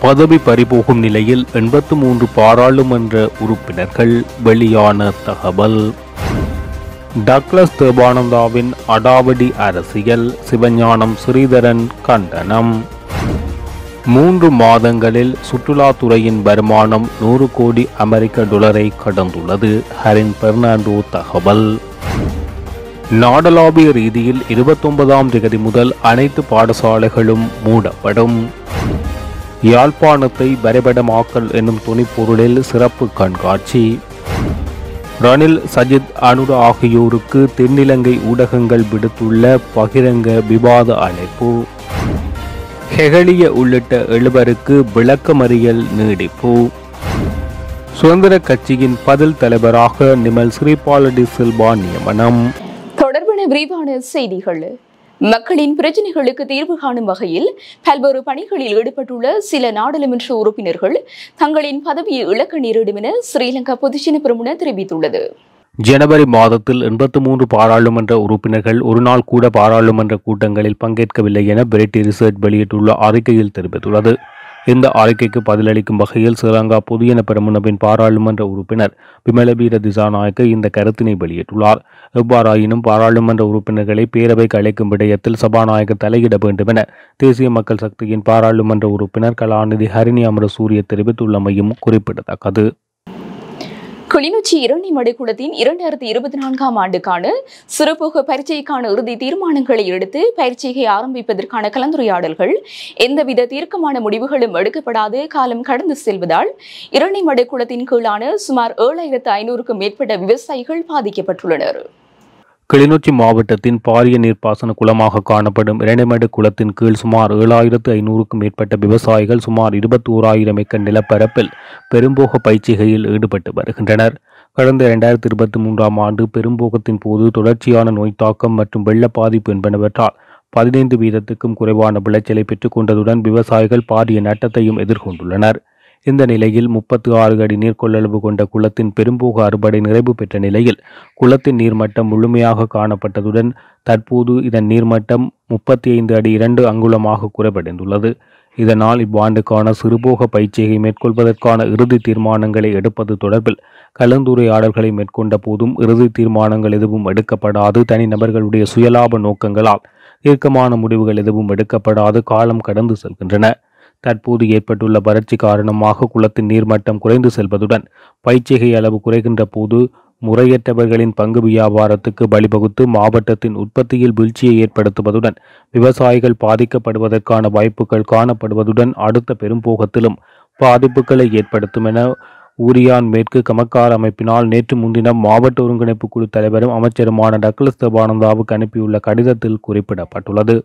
பதவி பறிபோகும் நிலையில் 83 பாராளுமன்ற உறுப்பினர்கள். வெளியான தகவல். டக்ளஸ் தேவானந்தாவின் அடாவடி அரசியல். சிவஞானம் ஸ்ரீதரன் கண்டனம். 3 மாதங்களில் சுற்றுலாத்துறையின் வருமானம் 100 கோடி அமெரிக்க டாலரை கடந்துள்ளது. ஹரின் பெர்னாண்டோ தகவல். நாடளாவிய ரீதியில் 29ஆம் தேதி முதல் அனைத்து பாடசாலைகளும் மூடப்படும். யாழ்ப்பாணத்தை வரைபடமாக்கல் என்னும் துணைப்பொருளில் சிறப்பு கண்காட்சி. ரணில், சஜித், அனுர ஆகியோருக்கு தென்னிலங்கை ஊடகங்கள் விடுத்துள்ள பகிரங்க விவாத அழைப்பு. ஹெகலிய உள்ளிட்ட 7 விளக்கமறியல் நீடிப்பு. சுதந்திர கட்சியின் பதில் தலைவராக நிமல் ஸ்ரீபாலடி சில்வா நியமனம். தொடர்பான விரிவான செய்திகள். மக்களின் பிரச்சினைகளுக்கு தீர்வு காணும் வகையில் பல்வேறு பணிகளில் ஈடுபட்டுள்ள சில நாடாளுமன்ற உறுப்பினர்கள் தங்களின் பதவியை இழக்க நேரிடும் என ஸ்ரீலங்கா பொதுஜன பெரமுன தெரிவித்துள்ளது. ஜனவரி மாதத்தில் 83 பாராளுமன்ற உறுப்பினர்கள் ஒரு நாள் கூட பாராளுமன்ற கூட்டங்களில் பங்கேற்கவில்லை என பிரிட்டி ரிசர்ச் வெளியிட்டுள்ள அறிக்கையில் தெரிவித்துள்ளது. இந்த அறிக்கைக்கு பதிலளிக்கும் வகையில் ஸ்ரீலங்கா பொதுஜன பெரமுனவின் பாராளுமன்ற உறுப்பினர் விமலவீர திசாநாயக்க இந்த கருத்தினை வெளியிட்டுள்ளார். எவ்வாறாயினும் பாராளுமன்ற உறுப்பினர்களை பேரவைக்கு அழைக்கும் விடயத்தில் சபாநாயகர் தலையிட வேண்டும் என தேசிய மக்கள் சக்தியின் பாராளுமன்ற உறுப்பினர் கலாநிதி ஹரிணி அமரசூரிய தெரிவித்துள்ளமையும் குறிப்பிடத்தக்கது. கிளிநொச்சி இரணிமடை குளத்தின் 2024ஆம் ஆண்டுக்கான சிறப்புக பரீட்சைக்கான இறுதி தீர்மானங்களை எடுத்து பரீட்சையை ஆரம்பிப்பதற்கான கலந்துரையாடல்கள் எந்தவித தீர்க்கமான முடிவுகளும் எடுக்கப்படாது காலம் கடந்து செல்வதால் இரணிமடை குளத்தின் கீழான சுமார் 7500க்கும் மேற்பட்ட விவசாயிகள் பாதிக்கப்பட்டுள்ளனர். கிளிநொச்சி மாவட்டத்தின் பாரிய நீர்ப்பாசன குளமாக காணப்படும் இரணிமடை குளத்தின் கீழ் சுமார் 7500க்கும் மேற்பட்ட விவசாயிகள் சுமார் 21,000 ஏக்கர் நிலப்பரப்பில் பெரும்போக பயிற்சிகையில் ஈடுபட்டு வருகின்றனர். கடந்த 2023ஆம் ஆண்டு பெரும்போகத்தின் போது தொடர்ச்சியான நோய் தாக்கம் மற்றும் வெள்ள பாதிப்பு என்பனவற்றால் 15% குறைவான விளைச்சலை பெற்றுக் கொண்டதுடன் விவசாயிகள் பாரிய நட்டத்தையும் எதிர்கொண்டுள்ளனர். இந்த நிலையில் 36 அடி நீர் கொள்ளளவு கொண்ட குளத்தின் பெரும்போக அறுவடை நிறைவு பெற்ற நிலையில் குளத்தின் நீர்மட்டம் முழுமையாக காணப்பட்டதுடன் தற்போது இதன் நீர்மட்டம் 35 அடி 2 அங்குலமாக குறைவடைந்துள்ளது. இதனால் இவ்வாண்டுக்கான சிறுபோக பயிற்சியை மேற்கொள்வதற்கான இறுதி தீர்மானங்களை எடுப்பது தொடர்பில் கலந்துரையாடல்களை மேற்கொண்ட போதும் இறுதி தீர்மானங்கள் எதுவும் எடுக்கப்படாது தனிநபர்களுடைய சுயலாப நோக்கங்களால் தீர்க்கமான முடிவுகள் எதுவும் எடுக்கப்படாது காலம் கடந்து செல்கின்றன. தற்போது ஏற்பட்டுள்ள வறட்சி காரணமாக குளத்தின் நீர்மட்டம் குறைந்து செல்வதுடன் பயிற்சிகை அளவு குறைகின்ற போது முறையற்றவர்களின் பங்கு வியாபாரத்துக்கு வழிவகுத்து மாவட்டத்தின் உற்பத்தியில் வீழ்ச்சியை ஏற்படுத்துவதுடன் விவசாயிகள் பாதிக்கப்படுவதற்கான வாய்ப்புகள் காணப்படுவதுடன் அடுத்த பெரும்போகத்திலும் பாதிப்புகளை ஏற்படுத்தும் என ஊரியான் மேற்கு கமக்கார் அமைப்பினால் நேற்று முன்தினம் மாவட்ட ஒருங்கிணைப்பு குழு தலைவரும் அமைச்சருமான டக்ளஸ் தேவானந்தாவுக்கு அனுப்பியுள்ள கடிதத்தில் குறிப்பிடப்பட்டுள்ளது.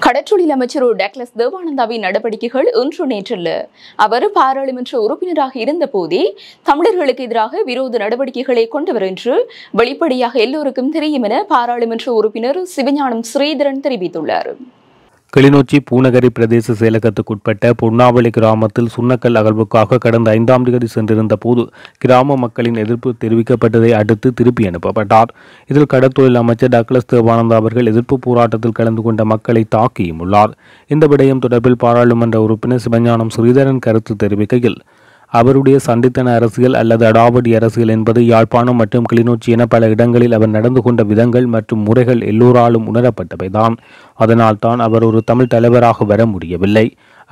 கடற்றொழில் அமைச்சர் டக்ளஸ் தேவானந்தாவின் நடவடிக்கைகள் இன்று நேற்றல்ல. அவர் பாராளுமன்ற உறுப்பினராக இருந்த போதே தமிழர்களுக்கு எதிராக விரோத நடவடிக்கைகளை கொண்டவர் என்று வெளிப்படையாக எல்லோருக்கும் தெரியும் என பாராளுமன்ற உறுப்பினர் சிவஞானம் ஸ்ரீதரன் தெரிவித்துள்ளார். கிளிநொச்சி பூநகரி பிரதேச செயலகத்துக்குட்பட்ட பொன்னாவளி கிராமத்தில் சுண்ணக்கல் அகழ்வுக்காக கடந்த 5ஆம் தேதி சென்றிருந்த போது கிராம மக்களின் எதிர்ப்பு தெரிவிக்கப்பட்டதை அடுத்து திருப்பி அனுப்பப்பட்டார். இதில் கடற்தொழில் அமைச்சர் டக்ளஸ் தேவானந்தா அவர்கள் எதிர்ப்பு போராட்டத்தில் கலந்து கொண்ட மக்களை தாக்கியும் உள்ளார். இந்த விடயம் தொடர்பில் பாராளுமன்ற உறுப்பினர் சிவஞானம் ஸ்ரீதரன் கருத்து தெரிவிக்கையில் அவருடைய சண்டித்தன அரசியல் அல்லது அடாவடி அரசியல் என்பது யாழ்ப்பாணம் மற்றும் கிளிநொச்சி என பல இடங்களில் அவர் நடந்து கொண்ட விதங்கள் மற்றும் முறைகள் எல்லோராலும் உணரப்பட்டவைதான். அதனால்தான் அவர் ஒரு தமிழ் தலைவராக வர முடியவில்லை.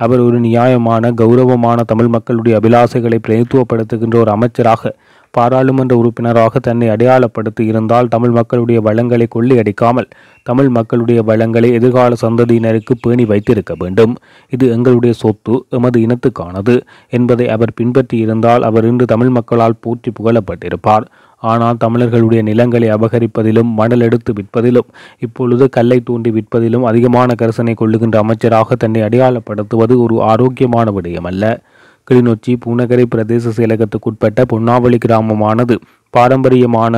அவர் ஒரு நியாயமான கௌரவமான தமிழ் மக்களுடைய அபிலாசைகளை பிரதித்துவப்படுத்துகின்ற ஒரு அமைச்சராக பாராளுமன்ற உறுப்பினராக தன்னை அடையாளப்படுத்தி இருந்தால் தமிழ் மக்களுடைய வளங்களை கொள்ளையடிக்காமல் தமிழ் மக்களுடைய வளங்களை எதிர்கால சந்ததியினருக்கு பேணி வைத்திருக்க வேண்டும். இது எங்களுடைய சொத்து, எமது இனத்துக்கானது என்பதை அவர் பின்பற்றி இருந்தால் அவர் இன்று தமிழ் மக்களால் போற்றி புகழப்பட்டிருப்பார். ஆனால் தமிழர்களுடைய நிலங்களை அபகரிப்பதிலும் மணல் எடுத்து விற்பதிலும் இப்பொழுது கல்லை தோண்டி விற்பதிலும் அதிகமான கரிசனை கொள்ளுகின்ற அமைச்சராக தன்னை அடையாளப்படுத்துவது ஒரு ஆரோக்கியமான விடயமல்ல. கிளிநொச்சி பூநகரி பிரதேச செயலகத்துக்குட்பட்ட பொன்னாவளி கிராமமானது பாரம்பரியமான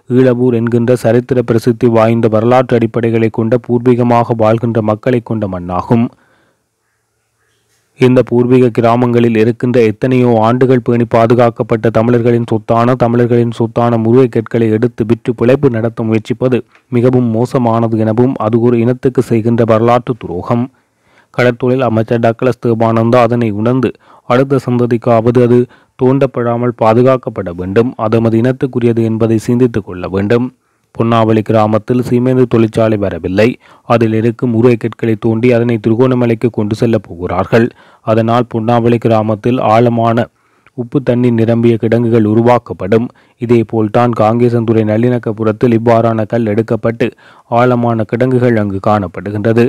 ஈழவூர் என்கின்ற சரித்திர பிரசித்தி வாய்ந்த வரலாற்று அடிப்படைகளை கொண்ட பூர்வீகமாக வாழ்கின்ற மக்களை கொண்ட மண்ணாகும். இந்த பூர்வீக கிராமங்களில் இருக்கின்ற எத்தனையோ ஆண்டுகள் பேணி பாதுகாக்கப்பட்ட தமிழர்களின் சொத்தான முருகை கற்களை எடுத்து விற்று பிழைப்பு நடத்த முயற்சிப்பது மிகவும் மோசமானது எனவும் அது ஒரு இனத்துக்கு செய்கின்ற வரலாற்று துரோகம். கடற்தொழில் அமைச்சர் டக்ளஸ் தேவானந்தா அதனை உணர்ந்து அடுத்த சந்ததிக்காவது அது தோண்டப்படாமல் பாதுகாக்கப்பட வேண்டும், அதமது இனத்துக்குரியது என்பதை சிந்தித்துக் கொள்ள வேண்டும். பொன்னாவளி கிராமத்தில் சீமெந்து தொழிற்சாலை வரவில்லை. அதில் இருக்கும் உருளை கற்களை தோண்டி அதனை திருகோணமலைக்கு கொண்டு செல்ல போகிறார்கள். அதனால் பொன்னாவளி கிராமத்தில் ஆழமான உப்பு தண்ணீர் நிரம்பிய கிடங்குகள் உருவாக்கப்படும். இதேபோல்தான் காங்கேசன்துறை நல்லிணக்கப்புறத்தில் இவ்வாறான கல் எடுக்கப்பட்டு ஆழமான கிடங்குகள் அங்கு காணப்படுகின்றது.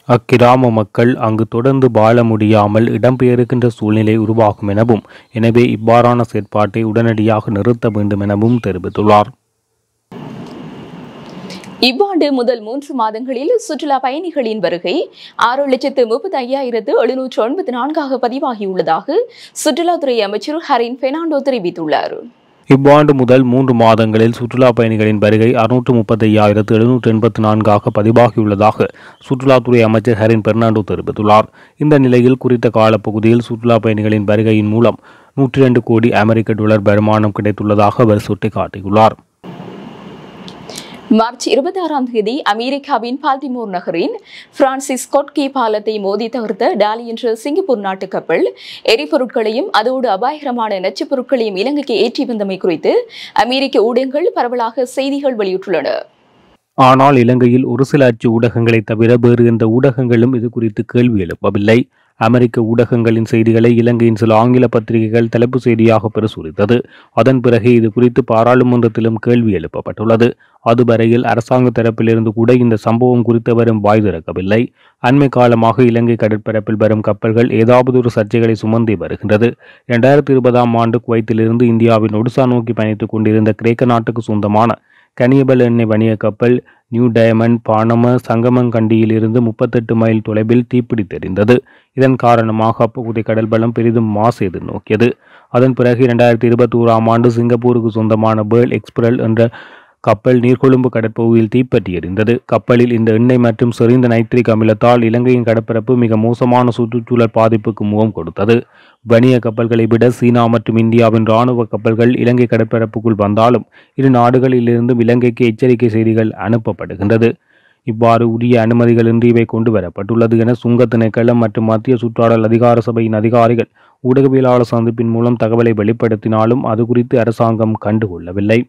அக்கிராம மக்கள் அங்கு தொடர்ந்து வாழ முடியாமல் இடம்பெயர்கின்ற சூழ்நிலை உருவாகும் எனவும், எனவே இவ்வாறான செயற்பாட்டை உடனடியாக நிறுத்த வேண்டும் எனவும் தெரிவித்துள்ளார். இவ்வாண்டு முதல் 3 மாதங்களில் சுற்றுலா பயணிகளின் வருகை 6,35,794 பதிவாகியுள்ளதாக சுற்றுலாத்துறை அமைச்சர் ஹரின் பெர்னாண்டோ தெரிவித்துள்ளார். இவ்வாண்டு முதல் 3 மாதங்களில் சுற்றுலா பயணிகளின் வருகை 635,784 பதிவாகியுள்ளதாக சுற்றுலாத்துறை அமைச்சர் ஹரின் பெர்னாண்டோ தெரிவித்துள்ளார். இந்த நிலையில் குறித்த காலப்பகுதியில் சுற்றுலா பயணிகளின் வருகையின் மூலம் 102 கோடி அமெரிக்க டாலர் வருமானம் கிடைத்துள்ளதாக அவர் சுட்டிக்காட்டியுள்ளார். மார்ச் 26ஆம் தேதி அமெரிக்காவின் பால்டிமோர் நகரின் பிரான்சிஸ் ஸ்கொட் கே பாலத்தை மோதி தகர்த்த டாலி என்ற சிங்கப்பூர் நாட்டு கப்பல் எரிபொருட்களையும் அதோடு அபாயகரமான நச்சுப் பொருட்களையும் இலங்கைக்கு ஏற்றி வந்தமை குறித்து அமெரிக்க ஊடகங்கள் பரவலாக செய்திகள் வெளியிட்டுள்ளன. ஆனால் இலங்கையில் ஒரு சில அச்சு ஊடகங்களை தவிர வேறு எந்த ஊடகங்களும் இது குறித்து கேள்வி எழுப்பவில்லை. அமெரிக்க ஊடகங்களின் செய்திகளை இலங்கையின் சில ஆங்கில பத்திரிகைகள் தலைப்பு செய்தியாக பிரசுரித்தது. அதன் பிறகு இது குறித்து பாராளுமன்றத்திலும் கேள்வி எழுப்பப்பட்டுள்ளது. அதுவரையில் அரசாங்க தரப்பிலிருந்து கூட இந்த சம்பவம் குறித்து வரும் வாய் திறக்கவில்லை. அண்மை காலமாக இலங்கை கடற்பரப்பில் வரும் கப்பல்கள் ஏதாவது ஒரு சர்ச்சைகளை சுமந்தே வருகின்றது. 2020ஆம் ஆண்டு குவைத்திலிருந்து இந்தியாவின் ஒடிசா நோக்கி பயணித்துக் கொண்டிருந்த கிரேக்க நாட்டுக்கு சொந்தமான கனியபல் எண்ணெய் வணிக கப்பல் நியூ டயமண்ட் பானம சங்கமங்கண்டியில் இருந்து 38 மைல் தொலைவில் தீப்பிடித்தெறிந்தது. இதன் காரணமாக அப்பகுதி கடல் பலம் பெரிதும் மாசு எதிர்நோக்கியது. அதன் பிறகு 2021ஆம் ஆண்டு சிங்கப்பூருக்கு சொந்தமான பேர்ல் எக்ஸ்பிரல் என்ற கப்பல் நீர்கொழும்பு கடற்பகுதியில் தீப்பற்றி எரிந்தது. கப்பலில் இந்த எண்ணெய் மற்றும் செறிந்த நைட்ரிக் அமிலத்தால் இலங்கையின் கடற்பரப்பு மிக மோசமான சுற்றுச்சூழல் பாதிப்புக்கு முகம் கொடுத்தது. வணிக கப்பல்களை விட சீனா மற்றும் இந்தியாவின் இராணுவ கப்பல்கள் இலங்கை கடற்பரப்புக்குள் வந்தாலும் இரு நாடுகளிலிருந்தும் இலங்கைக்கு எச்சரிக்கை செய்திகள் அனுப்பப்படுகின்றது. இவ்வாறு உரிய அனுமதிகளின்றி இவை கொண்டு வரப்பட்டுள்ளது என சுங்க திணைக்களம் மற்றும் மத்திய சுற்றாடல் அதிகார சபையின் அதிகாரிகள் ஊடகவியலாளர் சந்திப்பின் மூலம் தகவலை வெளிப்படுத்தினாலும் அது குறித்து அரசாங்கம் கண்டுகொள்ளவில்லை.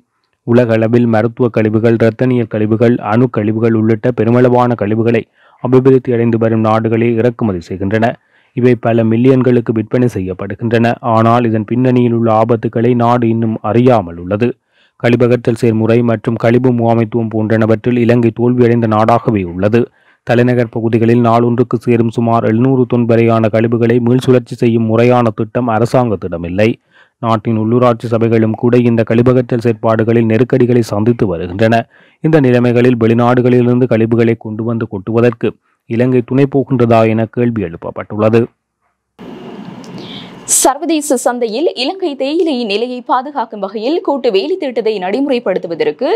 உலக அளவில் மருத்துவ கழிவுகள், இரத்தனியல் கழிவுகள், அணு கழிவுகள் உள்ளிட்ட பெருமளவான கழிவுகளை அபிவிருத்தி அடைந்து வரும் நாடுகளே இறக்குமதி செய்கின்றன. இவை பல மில்லியன்களுக்கு விற்பனை செய்யப்படுகின்றன. ஆனால் இதன் பின்னணியில் உள்ள ஆபத்துக்களை நாடு இன்னும் அறியாமல் உள்ளது. கழிவகற்றல் செயல்முறை மற்றும் கழிவு முகாமைத்துவம் போன்றனவற்றில் இலங்கை தோல்வியடைந்த நாடாகவே உள்ளது. தலைநகர் பகுதிகளில் நாளொன்றுக்கு சேரும் சுமார் 700 தொன் வரையான கழிவுகளை மீள்சுழற்சி செய்யும் முறையான திட்டம் அரசாங்கத்திடமில்லை. நாட்டின் உள்ளூராட்சி சபைகளும் கூட இந்த கழிவகற்றல் செயற்பாடுகளில் நெருக்கடிகளை சந்தித்து வருகின்றன. இந்த நிலைமைகளில் வெளிநாடுகளிலிருந்து கழிவுகளை கொண்டு வந்து கொட்டுவதற்கு இலங்கை துணை போகின்றதா என கேள்வி எழுப்பப்பட்டுள்ளது. சர்வதேச சந்தையில் இலங்கை தேயிலையின் நிலையை பாதுகாக்கும் வகையில் கூட்டு வேலை திட்டத்தை நடைமுறைப்படுத்துவதற்கு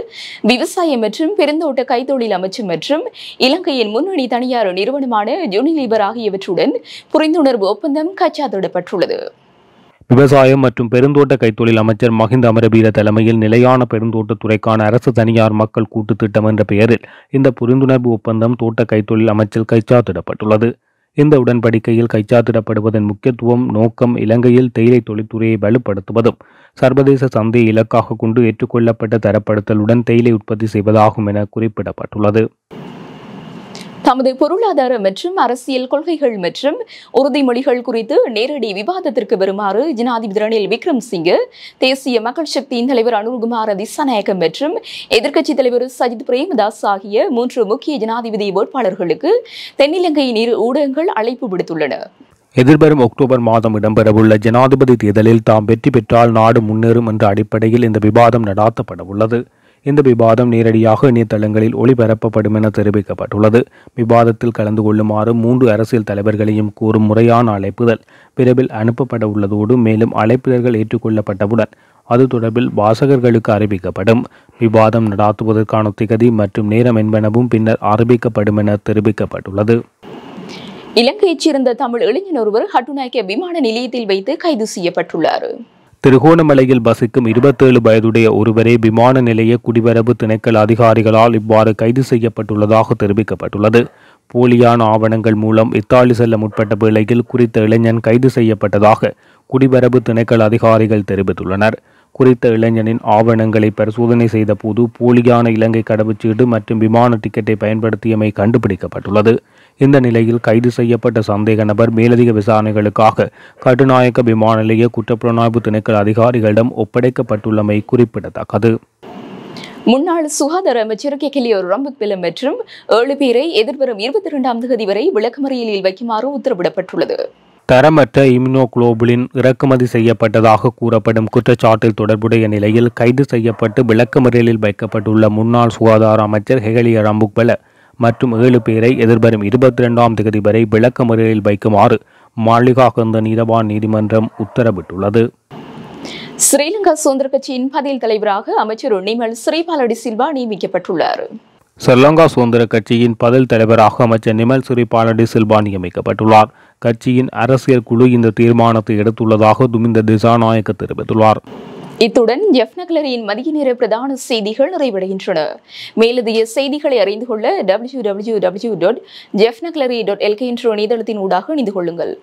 விவசாயம் மற்றும் பெருந்தோட்ட கைத்தொழில் அமைச்சு மற்றும் இலங்கையின் முன்னணி தனியார் நிறுவனமான யூனிலீவர் ஆகியவற்றுடன் புரிந்துணர்வு ஒப்பந்தம் கைச்சாத்திடப்பட்டுள்ளது. விவசாயம் மற்றும் பெருந்தோட்ட கைத்தொழில் அமைச்சர் மஹிந்த அமரவீர தலைமையில் நிலையான பெருந்தோட்டத்துறைக்கான அரசு தனியார் மக்கள் கூட்டு திட்டம் என்ற பெயரில் இந்த புரிந்துணர்வு ஒப்பந்தம் தோட்ட கைத்தொழில் அமைச்சில் கைச்சாத்திடப்பட்டுள்ளது. இந்த உடன்படிக்கையில் கைச்சாத்திடப்படுவதன் முக்கியத்துவம் நோக்கம் இலங்கையில் தேயிலை தொழில்துறையை வலுப்படுத்துவதும் சர்வதேச சந்தையை இலக்காக கொண்டு ஏற்றுக்கொள்ளப்பட்ட தரப்படுத்தலுடன் தேயிலை உற்பத்தி செய்வதாகும் என குறிப்பிடப்பட்டுள்ளது. தமது பொருளாதார மற்றும் அரசியல் கொள்கைகள் மற்றும் உறுதிமொழிகள் குறித்து நேரடி விவாதத்திற்கு வருமாறு ஜனாதிபதி ரணில் விக்ரமசிங்கே, தேசிய மக்கள் சக்தியின் தலைவர் அனுர்குமார திசாநாயக்க மற்றும் எதிர்க்கட்சித் தலைவர் சஜித் பிரேமதாஸ் ஆகிய 3 முக்கிய ஜனாதிபதி வேட்பாளர்களுக்கு தென்னிலங்கையின் 2 ஊடகங்கள் அழைப்பு விடுத்துள்ளன. எதிர்வரும் அக்டோபர் மாதம் இடம்பெறவுள்ள ஜனாதிபதி தேர்தலில் தாம் வெற்றி பெற்றால் நாடு முன்னேறும் என்ற அடிப்படையில் இந்த விவாதம் நடாத்தப்பட உள்ளது. இந்த விவாதம் நேரடியாக இணையதளங்களில் ஒளிபரப்பப்படும் என தெரிவிக்கப்பட்டுள்ளது. விவாதத்தில் கலந்து கொள்ளுமாறு 3 அரசியல் தலைவர்களையும் கூறும் முறையான அழைப்புதல் விரைவில் அனுப்பப்பட உள்ளதோடு மேலும் அழைப்புதல்கள் ஏற்றுக்கொள்ளப்பட்டவுடன் அது தொடர்பில் வாசகர்களுக்கு அறிவிக்கப்படும். விவாதம் நடாத்துவதற்கான திகதி மற்றும் நேரம் என்பனவும் பின்னர் அறிவிக்கப்படும் என தெரிவிக்கப்பட்டுள்ளது. இலங்கையைச் சேர்ந்த தமிழ் இளைஞர் ஒருவர் ஹட்டுநாயக்க விமான நிலையத்தில் வைத்து கைது செய்யப்பட்டுள்ளார். திருகோணமலையில் வசிக்கும் 27 வயதுடைய ஒருவரே விமான நிலைய குடிவரவு திணைக்கள அதிகாரிகளால் இவ்வாறு கைது செய்யப்பட்டுள்ளதாக தெரிவிக்கப்பட்டுள்ளது. போலியான ஆவணங்கள் மூலம் இத்தாலி செல்ல முற்பட்ட வேளையில் குறித்த இளைஞன் கைது செய்யப்பட்டதாக குடிவரவு திணைக்கள அதிகாரிகள் தெரிவித்துள்ளனர். குறித்த இளைஞனின் ஆவணங்களை பரிசோதனை செய்த போது போலியான இலங்கை கடவுச்சீட்டு மற்றும் விமான டிக்கெட்டை பயன்படுத்தியமை கண்டுபிடிக்கப்பட்டுள்ளது. இந்த நிலையில் கைது செய்யப்பட்ட சந்தேக நபர் மேலதிக விசாரணைகளுக்காக கட்டுநாயக்க விமான நிலைய குற்றப்புலனாய்வு திணைக்கள அதிகாரிகளிடம் ஒப்படைக்கப்பட்டுள்ளமை குறிப்பிடத்தக்கது. முன்னாள் சுகாதார அமைச்சர் கெகிலியோ ரம்புக்வெல மற்றும் 7 பேரை எதிர்வரும் 22ஆம் தேதி வரை விளக்கமறியலில் வைக்குமாறு உத்தரவிடப்பட்டுள்ளது. தரமற்ற இம்யூனோகுளோபுலின் இறக்குமதி செய்யப்பட்டதாக கூறப்படும் குற்றச்சாட்டில் தொடர்புடைய நிலையில் கைது செய்யப்பட்டு விளக்கமறியலில் வைக்கப்பட்டுள்ள முன்னாள் சுகாதார அமைச்சர் கெகிலியோ ரம்புக்வெல மற்றும் 7 பேரை எதிர்வரும் 22ஆம் தேதி வரை விளக்கமறியலில் வைக்குமாறு மாளிகாகந்த நீதவான் நீதிமன்றம் உத்தரவிட்டுள்ளது. ஸ்ரீலங்கா சுதந்திர கட்சியின் பதில் தலைவராக அமைச்சர் நிமல் ஸ்ரீபால டி சில்வா நியமிக்கப்பட்டுள்ளார். ஸ்ரீலங்கா சுதந்திர கட்சியின் பதில் தலைவராக அமைச்சர் நிமல் ஸ்ரீபால டி சில்வா நியமிக்கப்பட்டுள்ளார். கட்சியின் அரசியல் குழு இந்த தீர்மானத்தை எடுத்துள்ளதாக துமிந்த திசாநாயக்க தெரிவித்துள்ளார். இத்துடன் ஜெஃப்னக்லரியின் மதிய நேர பிரதான செய்திகள் நிறைவடைகின்றன. மேலதிக செய்திகளை அறிந்து கொள்ள www.jeffnaclery.lk என்ற இணையதளத்தின் ஊடாக இணைந்து கொள்ளுங்கள்.